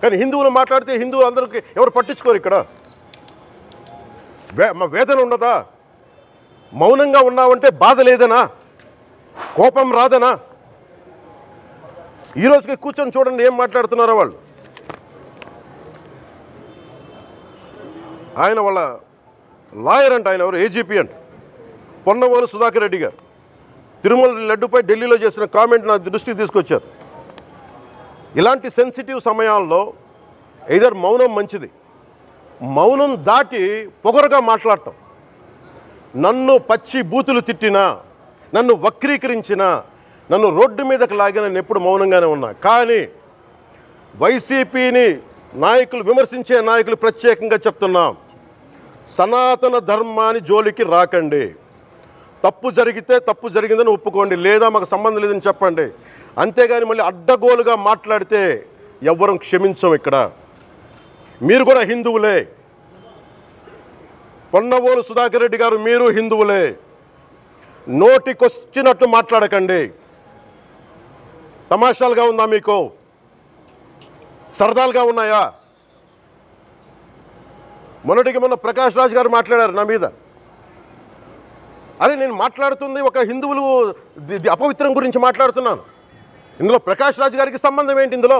కానీ హిందువులు మాట్లాడితే హిందువులు అందరికీ ఎవరు పట్టించుకోరు. ఇక్కడ మా వేదన ఉండదా? మౌనంగా ఉన్నామంటే బాధ లేదనా? కోపం రాదనా? ఈ రోజుకి కూర్చొని చూడండి ఏం మాట్లాడుతున్నారో వాళ్ళు. ఆయన వాళ్ళ లాయర్ అంట, ఆయన ఎవరు ఏజీపీ అంట, పొన్నవోలు సుధాకర్ రెడ్డి గారు తిరుమల లడ్డుపై ఢిల్లీలో చేసిన కామెంట్ నా దృష్టికి తీసుకొచ్చారు. ఇలాంటి సెన్సిటివ్ సమయాల్లో ఎయిదర్ మౌనం మంచిది, మౌనం దాటి పొగరుగా మాట్లాడటం, నన్ను పచ్చి బూతులు తిట్టినా, నన్ను వక్రీకరించినా, నన్ను రోడ్డు మీదకి లాగిన నేను ఎప్పుడు మౌనంగానే ఉన్నా. కానీ వైసీపీని నాయకులు విమర్శించే నాయకులు ప్రత్యేకంగా చెప్తున్నాం, సనాతన ధర్మాన్ని జోలికి రాకండి. తప్పు జరిగితే తప్పు జరిగిందని ఒప్పుకోండి, లేదా మాకు సంబంధం లేదని చెప్పండి. అంతేగాని మళ్ళీ అడ్డగోలుగా మాట్లాడితే ఎవ్వరం క్షమించం. ఇక్కడ మీరు కూడా హిందువులే, పొన్నవోలు సుధాకర్ రెడ్డి గారు మీరు హిందువులే. నోటికొచ్చినట్టు మాట్లాడకండి. తమాషాలుగా ఉందా మీకు? సరదాలుగా ఉన్నాయా? మొన్న ప్రకాష్ రాజ్ గారు మాట్లాడారు నా మీద. అరే నేను మాట్లాడుతుంది ఒక హిందువులు అపవిత్రం గురించి మాట్లాడుతున్నాను. ఇందులో ప్రకాష్ రాజ్ గారికి సంబంధం ఏంటి? ఇందులో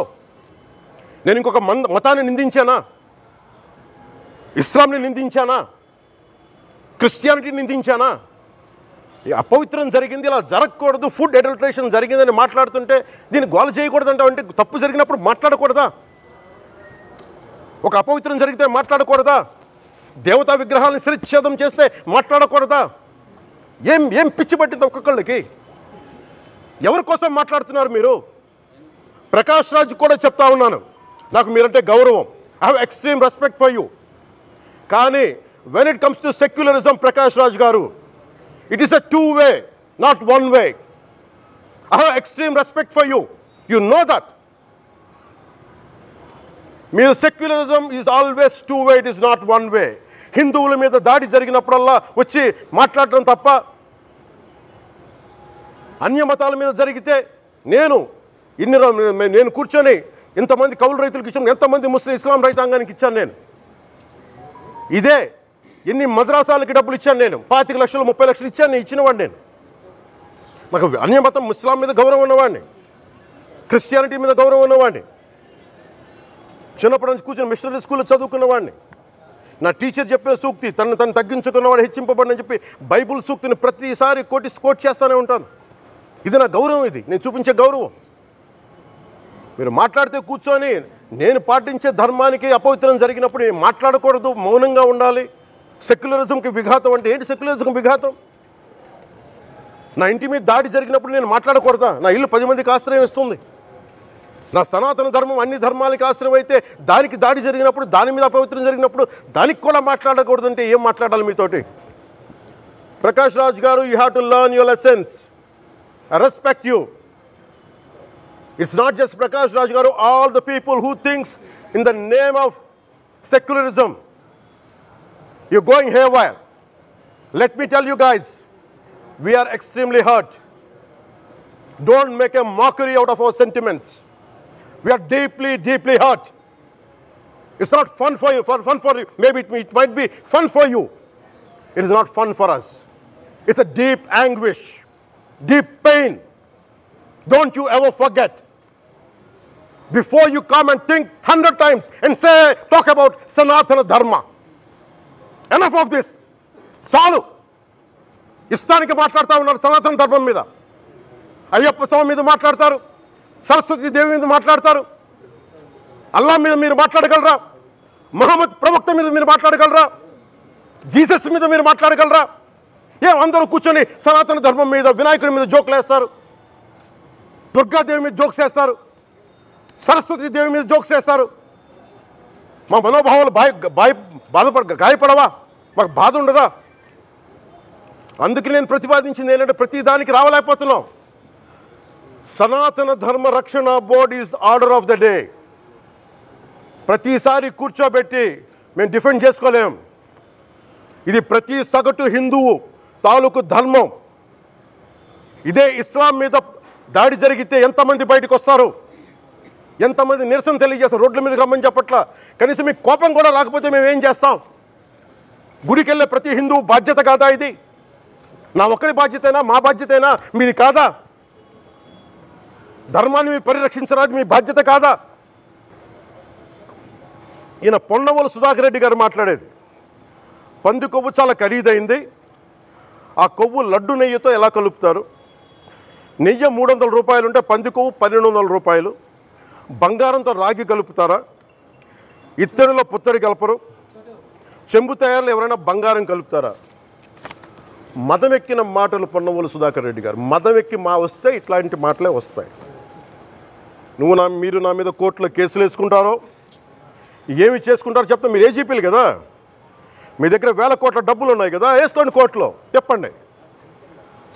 నేను ఇంకొక మతాన్ని నిందించానా? ఇస్లాంని నిందించానా? క్రిస్టియానిటీని నిందించానా? ఈ అపవిత్రం జరిగింది, ఇలా జరగకూడదు, ఫుడ్ అడల్ట్రేషన్ జరిగిందని మాట్లాడుతుంటే దీన్ని గోల చేయకూడదంట. అంటే తప్పు జరిగినప్పుడు మాట్లాడకూడదా? ఒక అపవిత్రం జరిగితే మాట్లాడకూడదా? దేవతా విగ్రహాలను శిరచ్ఛేదం చేస్తే మాట్లాడకూడదా? ఏం పిచ్చి పట్టింది ఒక్కొక్కళ్ళకి? ఎవరి కోసం మాట్లాడుతున్నారు మీరు? ప్రకాష్ రాజ్ కూడా చెప్తా ఉన్నాను, నాకు మీరంటే గౌరవం, I have extreme respect for you. కానీ when it comes to secularism, Prakash Raj garu, it is a two way, not one way. I have extreme respect for you, you know that. మీరు secularism is always two way, it is not one way. హిందువుల మీద దాడి జరిగినప్పుడల్లా వచ్చి మాట్లాడటం తప్ప, అన్య మతాల మీద జరిగితే నేను కూర్చొని ఇంతమంది కౌలు రైతులకు ఇచ్చాను, ఎంతమంది ముస్లిం ఇస్లాం రైతాంగానికి ఇచ్చాను నేను. ఇదే ఎన్ని మద్రాసాలకి డబ్బులు ఇచ్చాను నేను, 25 లక్షలు 30 లక్షలు ఇచ్చాను, ఇచ్చినవాడిని నేను. నాకు అన్యమతం ఇస్లాం మీద గౌరవం ఉన్నవాడిని, క్రిస్టియానిటీ మీద గౌరవం ఉన్నవాడిని, చిన్నప్పటి నుంచి కూర్చొని మిషనరీ స్కూల్లో చదువుకున్నవాడిని. నా టీచర్ చెప్పిన సూక్తి, తను తగ్గించుకున్నవాడు హెచ్చింపబడిని చెప్పి బైబుల్ సూక్తిని ప్రతిసారి కోట్ చేస్తూనే ఉంటాను. ఇది నా గౌరవం, ఇది నేను చూపించే గౌరవం. మీరు మాట్లాడితే కూర్చొని నేను పాటించే ధర్మానికి అపవిత్రం జరిగినప్పుడు నేను మాట్లాడకూడదు, మౌనంగా ఉండాలి. సెక్యులరిజంకి విఘాతం అంటే ఏంటి? సెక్యులరిజంకి విఘాతం? నా ఇంటి మీద దాడి జరిగినప్పుడు నేను మాట్లాడకూడదా? నా ఇల్లు 10 మందికి ఆశ్రయం ఇస్తుంది. నా సనాతన ధర్మం అన్ని ధర్మాలకి ఆశ్రయం అయితే దానికి దాడి జరిగినప్పుడు, దాని మీద అపవిత్రం జరిగినప్పుడు దానికి కూడా మాట్లాడకూడదంటే ఏం మాట్లాడాలి మీతోటి? ప్రకాష్ రాజ్ గారు, you have to learn your lessons. I respect you. It's not just Prakash Raj Garu, all the people who thinks in the name of secularism, you're going haywire. Let me tell you guys, we are extremely hurt. Don't make a mockery out of our sentiments. We are deeply, deeply hurt. It's not fun for you, maybe it might be fun for you. It is not fun for us. It's a deep anguish, deep pain. Don't you ever forget. Before you come and think 100 times and talk about Sanatana Dharma. Enough of this. చాలు. ఇష్టానికి మాట్లాడుతూ ఉన్నారు సనాతన ధర్మం మీద. అయ్యప్ప స్వామి మీద మాట్లాడతారు, సరస్వతి దేవి మీద మాట్లాడతారు, అల్లా మీద మీరు మాట్లాడగలరా? మహమ్మద్ ప్రవక్త మీద మీరు మాట్లాడగలరా? జీసస్ మీద మీరు మాట్లాడగలరా? అందరూ కూర్చొని సనాతన ధర్మం మీద, వినాయకుడి మీద జోకులు వేస్తారు, దుర్గాదేవి మీద జోక్స్ వేస్తారు, సరస్వతి దేవి మీద జోక్స్ వేస్తారు. మా మనోభావాలు గాయపడవా? మాకు బాధ ఉండదా? అందుకే నేను ప్రతిపాదించింది ఏంటంటే ప్రతి దానికి రావలేకపోతున్నాం. సనాతన ధర్మ రక్షణ board is order of the day. ప్రతిసారి కూర్చోబెట్టి మేము డిఫెండ్ చేసుకోలేం. ఇది ప్రతి సగటు హిందువు తాలూకు ధర్మం. ఇదే ఇస్లాం మీద దాడి జరిగితే ఎంతమంది బయటకు వస్తారు? ఎంతమంది నిరసన తెలియజేస్తాం, రోడ్ల మీదకి రమ్మని చెప్పట్లా. కనీసం మీకు కోపం కూడా రాకపోతే మేము ఏం చేస్తాం? గుడికి వెళ్ళే ప్రతి హిందువు బాధ్యత కాదా ఇది? నా ఒక్కరి బాధ్యతైనా, మా బాధ్యతైనా, మీది కాదా? ధర్మాన్ని మీరు పరిరక్షించడానికి మీ బాధ్యత కాదా? ఈయన పొన్నవోలు సుధాకర్ రెడ్డి గారు మాట్లాడేది, పంది కొవ్వు చాలా ఖరీదైంది, ఆ కొవ్వు లడ్డు నెయ్యితో ఎలా కలుపుతారు? నెయ్యి 300 రూపాయలు ఉంటే పంది కొవ్వు 1200 రూపాయలు. బంగారంతో రాగి కలుపుతారా? ఇత్తడిలో పుత్తడి కలపరు. చెంబు తయారులో ఎవరైనా బంగారం కలుపుతారా? మదం ఎక్కిన మాటలు పొన్నవోలు సుధాకర్ రెడ్డి గారు. మదం ఎక్కి వస్తే ఇట్లాంటి మాటలే వస్తాయి. మీరు నా మీద కోర్టులో కేసులు వేసుకుంటారో ఏమి చేసుకుంటారో చెప్తా. మీరు ఏజీపీలు కదా, మీ దగ్గర వేల కోట్ల డబ్బులు ఉన్నాయి కదా, వేసుకోండి కోర్టులో, చెప్పండి.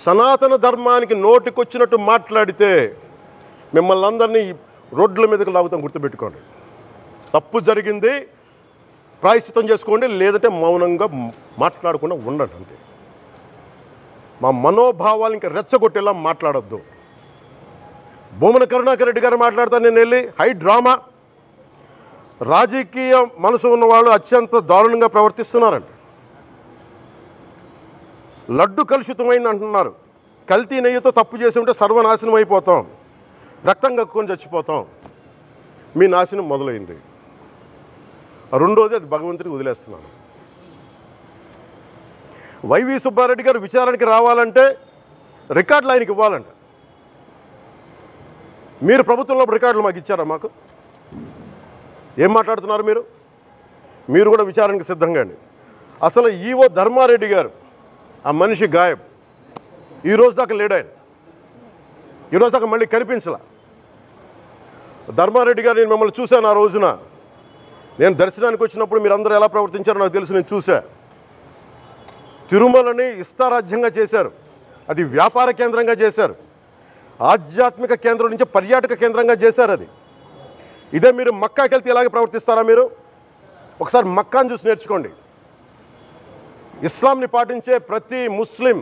సనాతన ధర్మానికి నోటికొచ్చినట్టు మాట్లాడితే మిమ్మల్ని అందరినీ రోడ్ల మీదకి లాగుతాం, గుర్తుపెట్టుకోండి. తప్పు జరిగింది, ప్రాయశ్చిత్తం చేసుకోండి, లేదంటే మౌనంగా మాట్లాడకుండా ఉండండి అంతే. మా మనోభావాలు ఇంకా రెచ్చగొట్టేలా మాట్లాడొద్దు. భూమన కరుణాకర్ రెడ్డి గారు మాట్లాడతాను నేను వెళ్ళి, హై డ్రామా, రాజకీయ మనసు ఉన్న వాళ్ళు అత్యంత దారుణంగా ప్రవర్తిస్తున్నారండి. లడ్డు కలుషితమైంది అంటున్నారు. కల్తీ నెయ్యితో తప్పు చేసి ఉంటే సర్వనాశనం అయిపోతాం, రక్తం కక్కుని చచ్చిపోతాం. మీ నాశనం మొదలైంది. రెండోది, అది భగవంతుడికి వదిలేస్తున్నాను. వైవి సుబ్బారెడ్డి గారు విచారణకి రావాలంటే రికార్డులు ఆయనకి ఇవ్వాలంట. మీరు ప్రభుత్వంలో రికార్డులు మాకు ఇచ్చారా? మాకు ఏం మాట్లాడుతున్నారు మీరు? మీరు కూడా విచారణకు సిద్ధంగా అండి. అసలు ఈవో ధర్మారెడ్డి గారు, ఆ మనిషి గాయబ్, ఈరోజు దాకా లేడు ఆయన. ఈరోజు దాకా మళ్ళీ కనిపించలా. ధర్మారెడ్డి గారు, నేను మిమ్మల్ని చూశాను ఆ రోజున. నేను దర్శనానికి వచ్చినప్పుడు మీరు అందరూ ఎలా ప్రవర్తించారో నాకు తెలుసు, నేను చూశా. తిరుమలని ఇష్టారాజ్యంగా చేశారు, అది వ్యాపార కేంద్రంగా చేశారు, ఆధ్యాత్మిక కేంద్రం నుంచి పర్యాటక కేంద్రంగా చేశారు అది. ఇదే మీరు మక్కాకి వెళ్తే ఇలాగే ప్రవర్తిస్తారా? మీరు ఒకసారి మక్కాను చూసి నేర్చుకోండి. ఇస్లాంని పాటించే ప్రతి ముస్లిం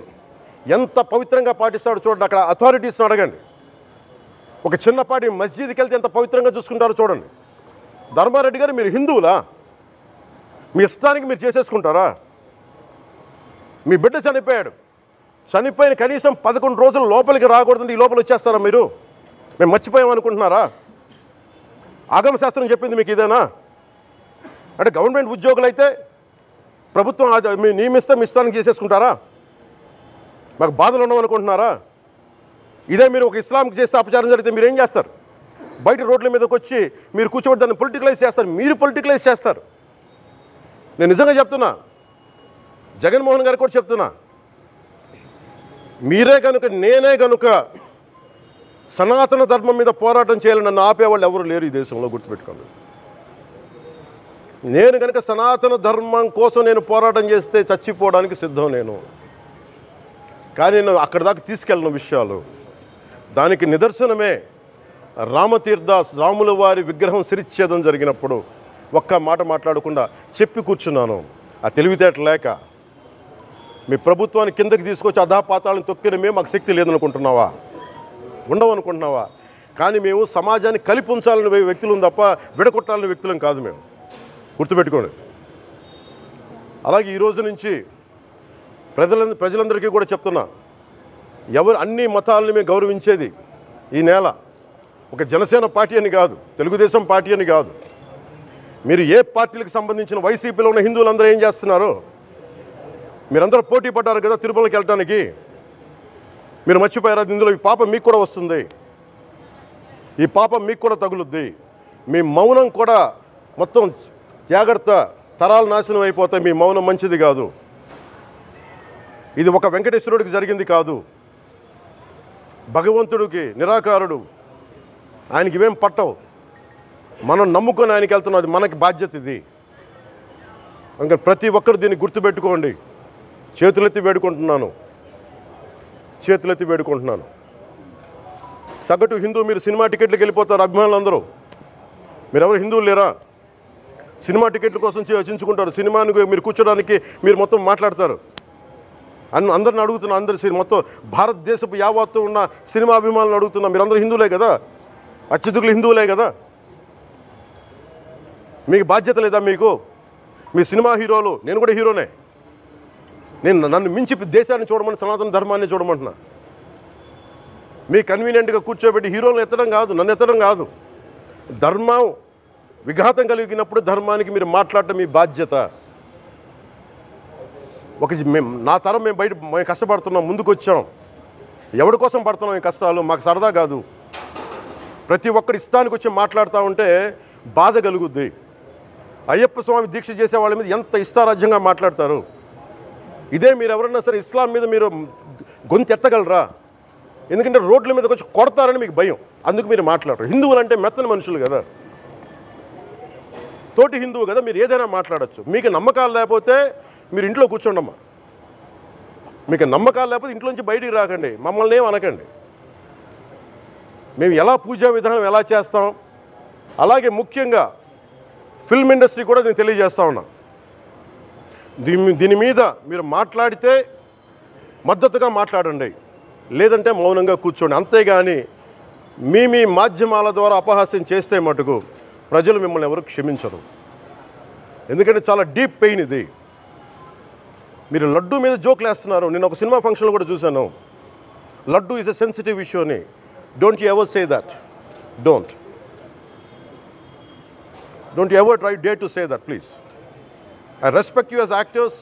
ఎంత పవిత్రంగా పాటిస్తాడో చూడండి. అక్కడ అథారిటీస్ని అడగండి. ఒక చిన్నపాటి మస్జిద్కి వెళ్తే ఎంత పవిత్రంగా చూసుకుంటారో చూడండి. ధర్మారెడ్డి గారు, మీరు హిందువులా? మీ ఇష్టానికి మీరు చేసేసుకుంటారా? మీ బిడ్డ చనిపోయాడు, చనిపోయిన కనీసం 11 రోజులు లోపలికి రాకూడదండి, ఈ లోపల వచ్చేస్తారా మీరు? మేము మర్చిపోయామనుకుంటున్నారా? ఆగమశాస్త్రం చెప్పింది మీకు ఇదేనా? అంటే గవర్నమెంట్ ఉద్యోగులు అయితే ప్రభుత్వం మీరు నియమిస్తే మీ ఇష్టానికి చేసేసుకుంటారా? మాకు బాధలు ఉండవనుకుంటున్నారా? ఇదే మీరు ఒక ఇస్లాంకి చేస్తే అపచారం జరిగితే మీరు ఏం చేస్తారు? బయట రోడ్ల మీదకి వచ్చి మీరు కూర్చోబెట్టి దాన్ని పొలిటికలైజ్ చేస్తారు. మీరు పొలిటికలైజ్ చేస్తారు. నేను నిజంగా చెప్తున్నా, జగన్మోహన్ గారికి కూడా చెప్తున్నా, మీరే కనుక, నేనే కనుక సనాతన ధర్మం మీద పోరాటం చేయాలని నన్ను ఆపేవాళ్ళు ఎవరు లేరు ఈ దేశంలో, గుర్తుపెట్టుకోండి. నేను కనుక సనాతన ధర్మం కోసం నేను పోరాటం చేస్తే చచ్చిపోవడానికి సిద్ధం నేను. కానీ నేను అక్కడి దాకా తీసుకెళ్ళిన విషయాలు, దానికి నిదర్శనమే రాముల వారి విగ్రహం శిరిచ్ఛేదం జరిగినప్పుడు ఒక్క మాట మాట్లాడకుండా చెప్పి కూర్చున్నాను. ఆ తెలివితేట లేక మీ ప్రభుత్వాన్ని కిందకి తీసుకొచ్చి అధాపాతాలను తొక్కిన మేము మాకు శక్తి లేదనుకుంటున్నావా? ఉండవనుకుంటున్నావా? కానీ మేము సమాజాన్ని కలిపి ఉంచాలని వ్యక్తులం తప్ప విడగొట్టాలని వ్యక్తులం కాదు మేము, గుర్తుపెట్టుకోండి. అలాగే ఈరోజు నుంచి ప్రజలందరికీ కూడా చెప్తున్నా, అన్ని మతాలని మేము గౌరవించేది ఈ నేల. ఒక జనసేన పార్టీ అని కాదు, తెలుగుదేశం పార్టీ అని కాదు. మీరు ఏ పార్టీలకు సంబంధించిన వైసీపీలో ఉన్న హిందువులందరూ ఏం చేస్తున్నారు? మీరందరూ పోటీ పడ్డారు కదా తిరుమలకి వెళ్ళటానికి. మీరు మర్చిపోయారు, ఇందులో ఈ పాపం మీకు కూడా వస్తుంది, ఈ పాపం మీకు కూడా తగులుద్ది. మీ మౌనం కూడా మొత్తం జాగ్రత్త, తరాలు నాశనం అయిపోతాయి. మీ మౌనం మంచిది కాదు. ఇది ఒక వెంకటేశ్వరుడికి జరిగింది కాదు, భగవంతుడికి, నిరాకారుడు, ఆయనకి ఇవేం పట్టవు. మనం నమ్ముకొని ఆయనకి వెళ్తున్నాం, అది మనకి బాధ్యత. ఇది ఇంకా ప్రతి ఒక్కరు దీన్ని గుర్తుపెట్టుకోండి. చేతులెత్తి వేడుకుంటున్నాను. సగటు హిందూ మీరు సినిమా టికెట్లకు వెళ్ళిపోతారు, అభిమానులు అందరూ. మీరెవరు హిందువులు లేరా? సినిమా టికెట్ల కోసం చించుకుంటారు. సినిమాని మీరు కూర్చోడానికి మీరు మొత్తం మాట్లాడతారు. అందరిని అడుగుతున్నా, మొత్తం భారతదేశపు యావత్తు ఉన్న సినిమా అభిమానులను అడుగుతున్నా, మీరందరూ హిందువులే కదా, అత్యధికులు హిందువులే కదా. మీకు బాధ్యత లేదా? మీకు మీ సినిమా హీరోలు, నేను కూడా హీరోనే, నన్ను మించి దేశాన్ని చూడమని, సనాతన ధర్మాన్ని చూడమంటున్నా. మీ కన్వీనియంట్గా కూర్చోబెట్టి హీరోలను ఎత్తడం కాదు, నన్ను ఎత్తడం కాదు. ధర్మం విఘాతం కలిగినప్పుడు ధర్మానికి మీరు మాట్లాడటం మీ బాధ్యత. నా తరం మేము కష్టపడుతున్నాం, ముందుకు వచ్చాం. ఎవరి కోసం పడుతున్నాం ఈ కష్టాలు? మాకు సరదా కాదు. ప్రతి ఒక్కరి ఇష్టానికి వచ్చి మాట్లాడుతూ ఉంటే బాధ కలుగుద్ది. అయ్యప్ప స్వామి దీక్ష చేసే వాళ్ళ మీద ఎంత ఇష్టారాజ్యంగా మాట్లాడతారు. ఇదే మీరు ఎవరన్నా సరే ఇస్లాం మీద మీరు గొంతు ఎత్తగలరా? ఎందుకంటే రోడ్ల మీదకి వచ్చి కొడతారని మీకు భయం, అందుకు మీరు మాట్లాడరు. హిందువులు అంటే మెత్తని మనుషులు కదా, తోటి హిందువు కదా, మీరు ఏదైనా మాట్లాడచ్చు. మీకు నమ్మకాలు లేకపోతే మీరు ఇంట్లో కూర్చోండమ్మా. మీకు నమ్మకాలు లేకపోతే ఇంట్లోంచి బయటికి రాకండి, మమ్మల్ని ఏం అనకండి. మేము ఎలా పూజా విధానం ఎలా చేస్తాం, అలాగే ముఖ్యంగా ఫిల్మ్ ఇండస్ట్రీ కూడా నేను తెలియజేస్తా ఉన్నా. దీని మీద మీరు మాట్లాడితే మద్దతుగా మాట్లాడండి, లేదంటే మౌనంగా కూర్చోండి. అంతేగాని మీ మాధ్యమాల ద్వారా అపహాస్యం చేస్తే మటుకు ప్రజలు మిమ్మల్ని ఎవరు క్షమించరు. ఎందుకంటే చాలా డీప్ పెయిన్ ఇది. మీరు లడ్డు మీద జోక్లు వేస్తున్నారు. నేను ఒక సినిమా ఫంక్షన్లో కూడా చూశాను, laddu is a sensitive issue అని. Don't you ever say that. Don't you ever dare to say that, please. I respect you as actors,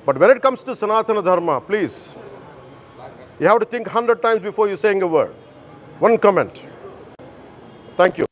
but when it comes to Sanatana Dharma, please, you have to think 100 times before you saying a word. One comment. Thank you.